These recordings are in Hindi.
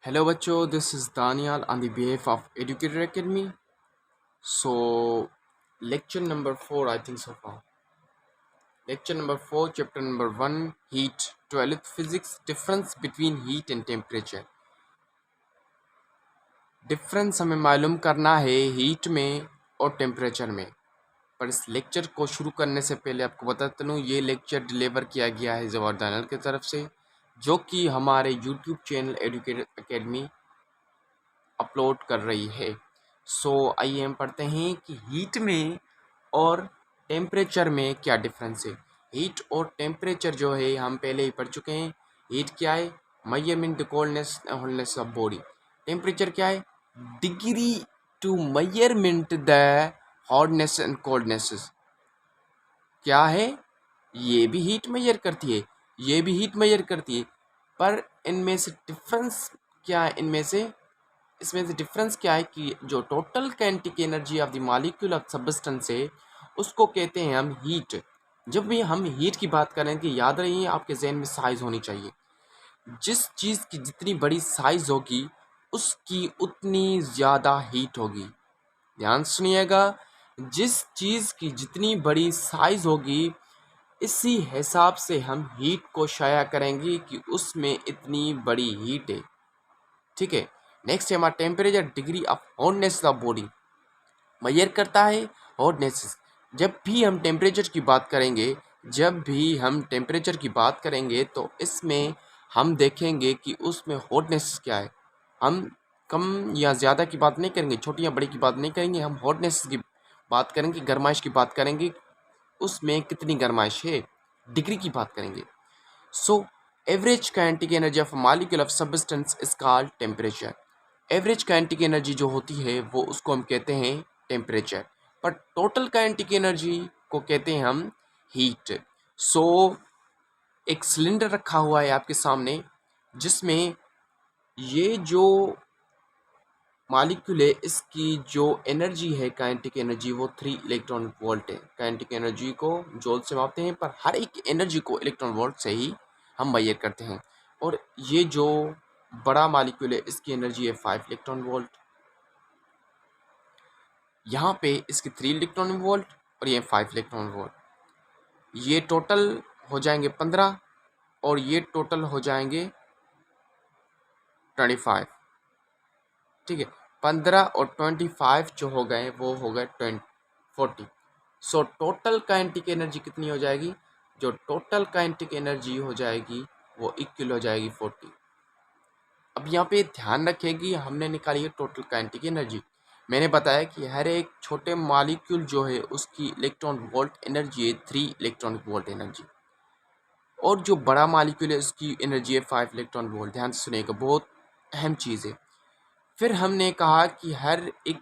Hello बच्चों, this is Daniel on the behalf of Educator Academy. So, lecture number 4, I think so far. Lecture number 4, chapter number 1, heat, 12th physics, difference between heat and temperature. Difference हमें मालूम करना है हीट में और टेम्परेचर में। पर इस लेक्चर को शुरू करने से पहले आपको बताता हूँ ये लेक्चर डिलीवर किया गया है जवाहर दानल की तरफ से, जो कि हमारे YouTube channel educator academy upload कर रही है। सो आइए हम पढ़ते हैं कि हीट में और टेम्परेचर में क्या डिफरेंस है। हीट और टेम्परेचर जो है हम पहले ही पढ़ चुके हैं। हीट क्या है? Measurement the coldness hotness of body. Temperature क्या है? Degree to measurement the hotness and coldness. क्या है? ये भी हीट मेजर करती है, ये भी हीट मेजर करती है, पर इनमें से डिफरेंस क्या है? इसमें से डिफरेंस क्या है कि जो total kinetic energy of the molecule of substance है उसको कहते हैं हम हीट। जब भी हम हीट की बात करें तो याद रहिए आपके जहन में साइज होनी चाहिए। जिस चीज़ की जितनी बड़ी साइज होगी उसकी उतनी ज़्यादा हीट होगी। ध्यान सुनिएगा, जिस चीज़ की जितनी बड़ी साइज होगी इसी हिसाब से हम हीट को शाया करेंगे कि उसमें इतनी बड़ी हीट है। ठीक है। नेक्स्ट है हमारा temperature, degree of hotness of body measure करता है हॉटनेस। जब भी हम टेम्परेचर की बात करेंगे तो इसमें हम देखेंगे कि उसमें हॉटनेस क्या है। हम कम या ज़्यादा की बात नहीं करेंगे, छोटी या बड़ी की बात नहीं करेंगे, हम हॉटनेस की बात करेंगे, गर्माइश की बात करेंगे, उसमें कितनी गर्माइश है, डिग्री की बात करेंगे। So average kinetic energy of molecule of substance is called temperature. Average kinetic energy जो होती है वो उसको हम कहते हैं टेम्परेचर, पर टोटल काइनेटिक एनर्जी को कहते हैं हम हीट। सो एक सिलेंडर रखा हुआ है आपके सामने जिसमें ये जो मॉलिक्यूल है इसकी जो एनर्जी है काइनेटिक एनर्जी वो 3 इलेक्ट्रॉन वोल्ट है। काइनेटिक एनर्जी को जूल से मापते हैं, पर हर एक एनर्जी को इलेक्ट्रॉन वोल्ट से ही हम मेजर करते हैं। और ये जो बड़ा मॉलिक्यूल है इसकी एनर्जी है 5 इलेक्ट्रॉन वोल्ट। यहाँ पे इसकी 3 इलेक्ट्रॉन वोल्ट और ये 5 इलेक्ट्रॉन वोल्ट। ये टोटल हो जाएंगे 15 और ये टोटल हो जाएंगे 25। ठीक है, 15 और 25 जो हो गए वो हो गए 40। सो टोटल काइनेटिक एनर्जी कितनी हो जाएगी? जो टोटल काइनेटिक एनर्जी हो जाएगी वो इक्वल हो जाएगी 40। अब यहाँ पे ध्यान रखें कि हमने निकाली है टोटल काइनेटिक एनर्जी। मैंने बताया कि हर एक छोटे मॉलिक्यूल जो है उसकी इलेक्ट्रॉन वोल्ट एनर्जी है 3 इलेक्ट्रॉन वोल्ट एनर्जी, और जो बड़ा मॉलिक्यूल है उसकी एनर्जी है 5 इलेक्ट्रॉन वोल्ट। ध्यान से सुनिएगा, बहुत अहम चीज़ है। फिर हमने कहा कि हर एक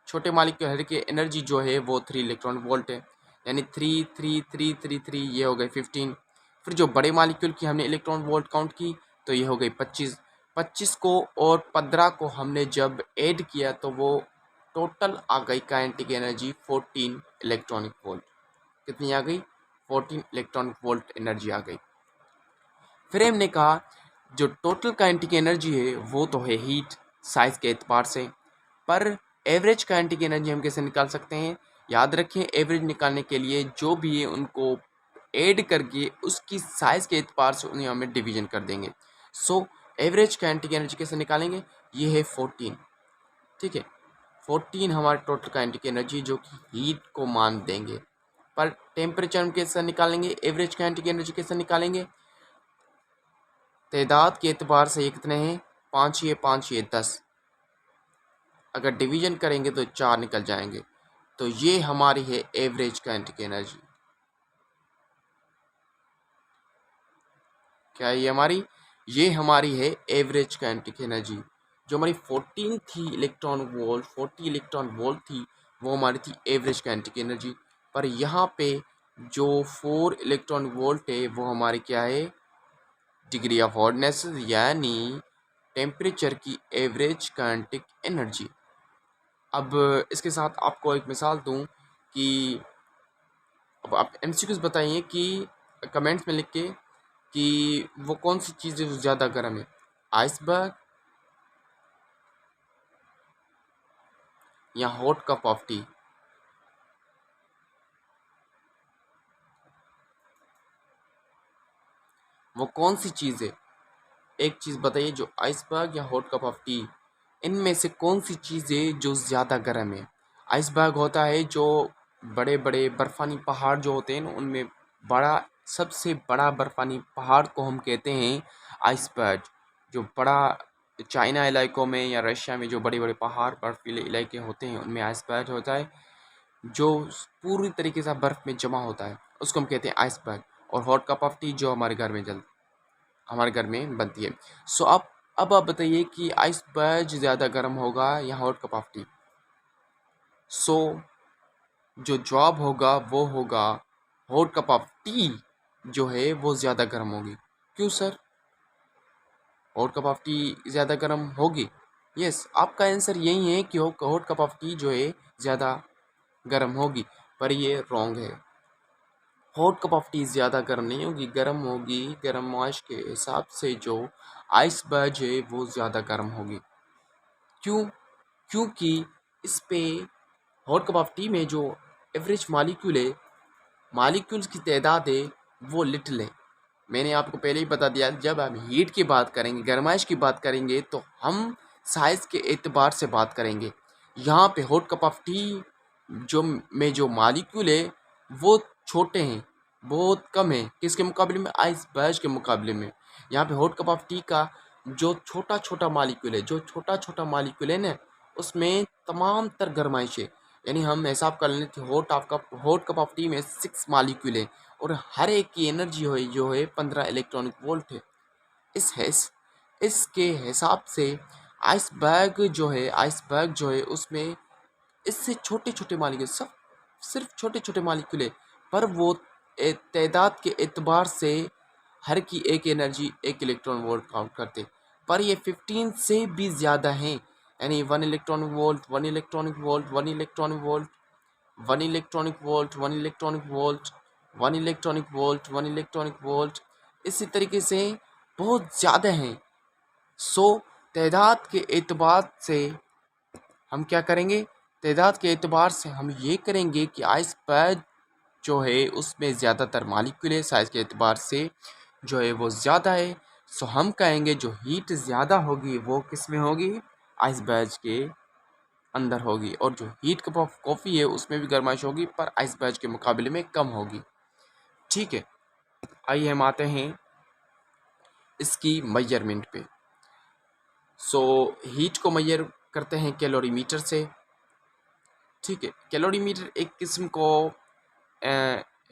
छोटे मॉलिक्यूल हर की एनर्जी जो है वो 3 इलेक्ट्रॉन वोल्ट है, यानी 3 3 3 3 3 ये हो गए 15। फिर जो बड़े मॉलिक्यूल की हमने इलेक्ट्रॉन वोल्ट काउंट की तो ये हो गई 25। 25 को और 15 को हमने जब ऐड किया तो वो टोटल आ गई काइनेटिक एनर्जी 14 इलेक्ट्रॉनिक वोल्ट। कितनी आ गई? 14 इलेक्ट्रॉनिक वोल्ट एनर्जी आ गई। फिर हमने कहा जो टोटल काइनेटिक एनर्जी है वो तो है हीट साइज के एतबार से, पर एवरेज काइनेटिक एनर्जी हम कैसे निकाल सकते हैं? याद रखें, एवरेज निकालने के लिए जो भी है उनको ऐड करके उसकी साइज के एतबार से उन्हें हमें डिवीजन कर देंगे। सो एवरेज काइनेटिक एनर्जी कैसे निकालेंगे? ये है 14। ठीक है, 14 हमारे टोटल काइनेटिक एनर्जी जो कि हीट को मान देंगे। पर टेम्परेचर हम कैसे निकालेंगे? एवरेज काइनेटिक एनर्जी कैसे निकालेंगे? तादाद के एतबार से ये कितने हैं? 5 ये 5 ये 10। अगर डिवीजन करेंगे तो 4 निकल जाएंगे। तो ये हमारी है एवरेज काइनेटिक एनर्जी। क्या ये हमारी है एवरेज काइनेटिक एनर्जी। जो हमारी 14 थी इलेक्ट्रॉन वोल्ट 40 इलेक्ट्रॉन वोल्ट थी वो हमारी थी एवरेज काइनेटिक एनर्जी। पर यहाँ पे जो 4 इलेक्ट्रॉन वोल्ट है वो हमारी क्या है? डिग्री ऑफ हॉटनेस, यानी टेम्परेचर की एवरेज काइनेटिक एनर्जी। अब इसके साथ आपको एक मिसाल दूं कि अब आप एमसीक्यूज बताइए कि कमेंट्स में लिख के कि वो कौन सी चीज़ है जो ज़्यादा गर्म है, आइसबर्ग या हॉट कप ऑफ टी? वो कौन सी चीज़ है? एक चीज़ बताइए, जो आइसबर्ग या हॉट कप ऑफ टी, इनमें से कौन सी चीज़ है जो ज़्यादा गर्म है? आइसबर्ग होता है जो बड़े बड़े बर्फानी पहाड़ जो होते हैं ना, उनमें बड़ा, सबसे बड़ा बर्फानी पहाड़ को हम कहते हैं आइसबर्ग। जो बड़ा चाइना इलाकों में या रशिया में जो बड़े बड़े पहाड़ बर्फीले इलाके होते हैं, उनमें आइसबर्ग होता है जो पूरी तरीके से बर्फ़ में जमा होता है, उसको हम कहते हैं आइसबर्ग। और हॉट कप ऑफ टी जो हमारे घर में बनती है। सो अब आप बताइए कि आइसबर्ग ज़्यादा गर्म होगा या हॉट कप ऑफ टी? सो जो जवाब होगा वो होगा हॉट कप ऑफ टी जो है वो ज़्यादा गर्म होगी। क्यों sir, hot cup of T ज़्यादा गर्म होगी? यस, आपका आंसर यही है कि हॉट कप ऑफ टी जो है ज़्यादा गर्म होगी, पर ये रॉन्ग है। हॉट कप ऑफ टी ज़्यादा गर्म नहीं होगी, गर्म होगी गर्माश के हिसाब से जो आइसबर्ग है वो ज़्यादा गर्म होगी। क्यों? क्योंकि इस पे हॉट कप ऑफ टी में जो एवरेज मालिक्यूल है, मालिक्यूल्स की तादाद है वो लिटिल है। मैंने आपको पहले ही बता दिया, जब हम हीट की बात करेंगे, गर्माइश की बात करेंगे, तो हम साइज़ के एतबार से बात करेंगे। यहाँ पे हॉट कप ऑफ टी जो मालिक्यूल है वो छोटे हैं, बहुत कम है। किसके मुकाबले में? आइसबर्ग के मुकाबले में। यहाँ पे हॉट कप ऑफ टी का जो छोटा छोटा मालिक्यूल है, ना, उसमें तमाम तर गर्माइश है। यानी हम हिसाब कर लें कि हॉट कप ऑफ टी में 6 मालिक्यूल है और हर एक की एनर्जी जो है 15 इलेक्ट्रॉनिक वोल्ट है। इसके हिसाब से आइसबर्ग जो है उसमें इससे छोटे छोटे मालिक्यूल, सब सिर्फ छोटे छोटे मालिक्यूल है, पर वो तादाद के एतबार से हर की एक एनर्जी 1 इलेक्ट्रॉन वोल्ट काउंट करते, पर ये 15 से भी ज़्यादा हैं। यानी 1 electronic volt, 1 electronic volt, 1 electronic volt, 1 electronic volt, 1 electronic volt, 1 electronic volt, 1 electronic volt, इसी तरीके से बहुत ज़्यादा हैं। सो तादाद के एतबार से हम क्या करेंगे? तादाद के एतबार से हम ये करेंगे कि आइसबर्ग जो है उसमें ज़्यादातर मालिक्यूल है, साइज़ के एतबार से जो है वो ज़्यादा है। सो हम कहेंगे जो हीट ज़्यादा होगी वो किस में होगी? आइसबर्ग के अंदर होगी। और जो हीट कप ऑफ कॉफ़ी है उसमें भी गर्माइश होगी, पर आइसबर्ग के मुकाबले में कम होगी। ठीक है, आइए हम आते हैं इसकी मेजरमेंट पे। सो हीट को मेजर करते हैं कैलोरीमीटर से। ठीक है, कैलोरीमीटर एक किस्म को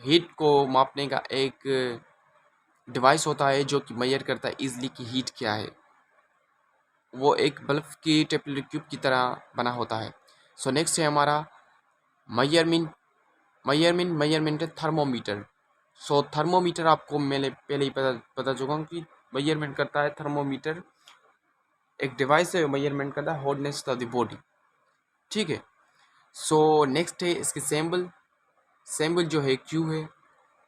हीट को मापने का एक डिवाइस होता है जो कि मेजर करता है इजली कि हीट क्या है। वो एक बल्ब की टेपलरी ट्यूब की तरह बना होता है। सो नेक्स्ट है हमारा मेजरमेंट। मेजरमेंट है थर्मोमीटर। सो थर्मोमीटर आपको मैंने पहले ही बता चुका हूँ कि मेजरमेंट करता है थर्मोमीटर। एक डिवाइस है, मेजरमेंट करता है हॉटनेस ऑफ द बॉडी। ठीक है, सो नेक्स्ट है इसकी सैम्बल। सैम्बल जो है क्यू है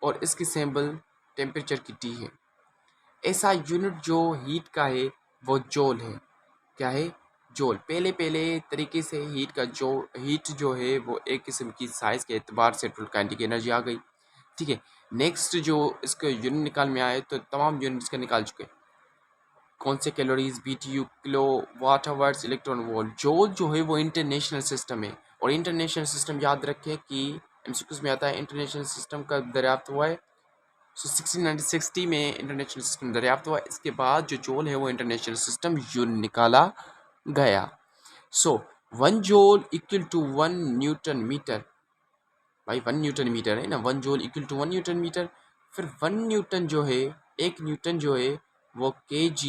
और इसकी सैम्बल टेम्परेचर की टी है। ऐसा यूनिट जो हीट का है वो जूल है। क्या है? जूल। पहले पहले तरीके से हीट जो है वो एक किस्म की साइज़ के एतबार से काइनेटिक एनर्जी आ गई। ठीक है, नेक्स्ट जो इसका यूनिट निकाल में आए तो तमाम यूनिट इसका निकाल चुके। कौन से? Calories, BTU, kilowatt hours, electron volt. Joule जो है वो इंटरनेशनल सिस्टम है, और इंटरनेशनल सिस्टम याद रखें कि MCQs में आता है। इंटरनेशनल सिस्टम का दरियाफ्त हुआ है 1660 में इंटरनेशनल सिस्टम दरियाफ्त हुआ। इसके बाद जो जूल है वो इंटरनेशनल सिस्टम यूनिट निकाला गया। So 1 joule equal to 1 newton metre. भाई 1 न्यूटन मीटर है ना, 1 joule equal to 1 newton metre. फिर 1 न्यूटन जो है, 1 न्यूटन जो है वो kg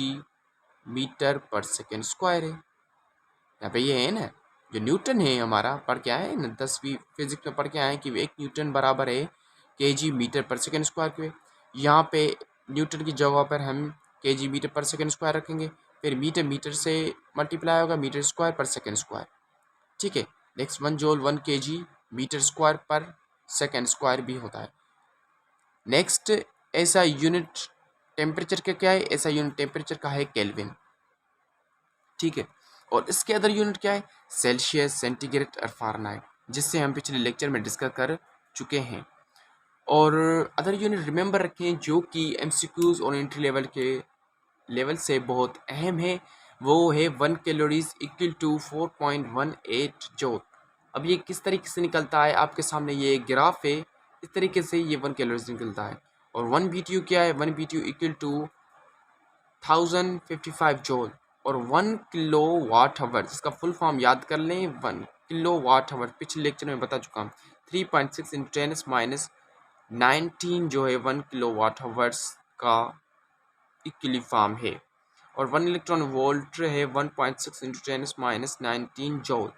मीटर पर सेकेंड स्क्वायर है। यहाँ पे ये है ना, जो न्यूटन है हमारा, पढ़ के आए ना 10वीं फिजिक्स में, पढ़ के आए कि 1 न्यूटन बराबर है kg मीटर पर सेकेंड स्क्वायर के। यहाँ पे न्यूटन की जगह पर हम kg मीटर पर सेकेंड स्क्वायर रखेंगे, फिर मीटर मीटर से मल्टीप्लाई होगा, मीटर स्क्वायर पर सेकेंड स्क्वायर। ठीक है, next 1 joule 1 kg metre square पर सेकेंड स्क्वायर भी होता है। नेक्स्ट ऐसा यूनिट टेम्परेचर का क्या है? ऐसा यूनिट टेम्परेचर का है केल्विन। ठीक है, और इसके अदर यूनिट क्या है, सेल्सियस, सेंटीग्रेड और फ़ारेनहाइट, जिससे हम पिछले लेक्चर में डिस्कस कर चुके हैं। और अदर यूनिट रिमेंबर रखें जो कि एमसीक्यूज़ और एंट्री लेवल के लेवल से बहुत अहम है, वो है 1 कैलोरीज इक्वल टू 4.18 जूल। अब ये किस तरीके से निकलता है, आपके सामने ये ग्राफ है, इस तरीके से ये 1 कैलोरीज निकलता है। और 1 BTU क्या है, 1 BTU इक्वल टू 1055 जूल। और 1 किलो वाट आवर, जिसका फुल फॉर्म याद कर लें, 1 किलो वाट आवर पिछले लेक्चर में बता चुका हूँ, 3.6 × 10⁻19 जो है 1 किलो वाट आवर्स का इक्वली फॉर्म है। और 1 इलेक्ट्रॉन वोल्ट है 1.6 × 10⁻19 जूल।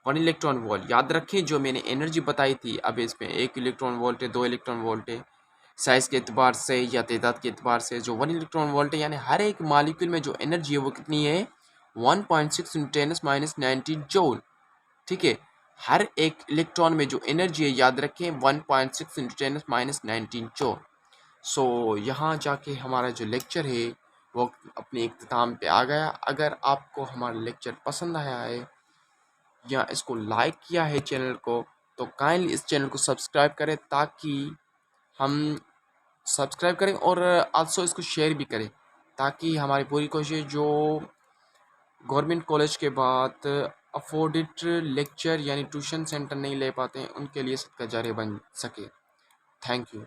1 इलेक्ट्रॉन वोल्ट याद रखें, जो मैंने एनर्जी बताई थी, अब इसमें 1 इलेक्ट्रॉन वोल्ट है, 2 इलेक्ट्रॉन वोल्ट है, साइज के एतबार से या तादाद के एतबार से जो 1 इलेक्ट्रॉन वोल्ट है, यानी हर एक मालिक्यूल में जो एनर्जी है वो कितनी है, 1.6 × 10⁻19 जूल। ठीक है, हर एक इलेक्ट्रॉन में जो एनर्जी है याद रखें 1.6 × 10⁻19 जूल। सो यहाँ जाके हमारा जो लेक्चर है वो अपने इख्तिताम पे आ गया। अगर आपको हमारा लेक्चर पसंद आया है या इसको लाइक किया है चैनल को, तो काइंडली इस चैनल को सब्सक्राइब करें, ताकि हम सब्सक्राइब करें और आल्सो इसको शेयर भी करें, ताकि हमारी पूरी कोशिश जो गवर्नमेंट कॉलेज के बाद अफोर्डेड लेक्चर यानी ट्यूशन सेंटर नहीं ले पाते हैं, उनके लिए सदका जारिया बन सके। Thank you.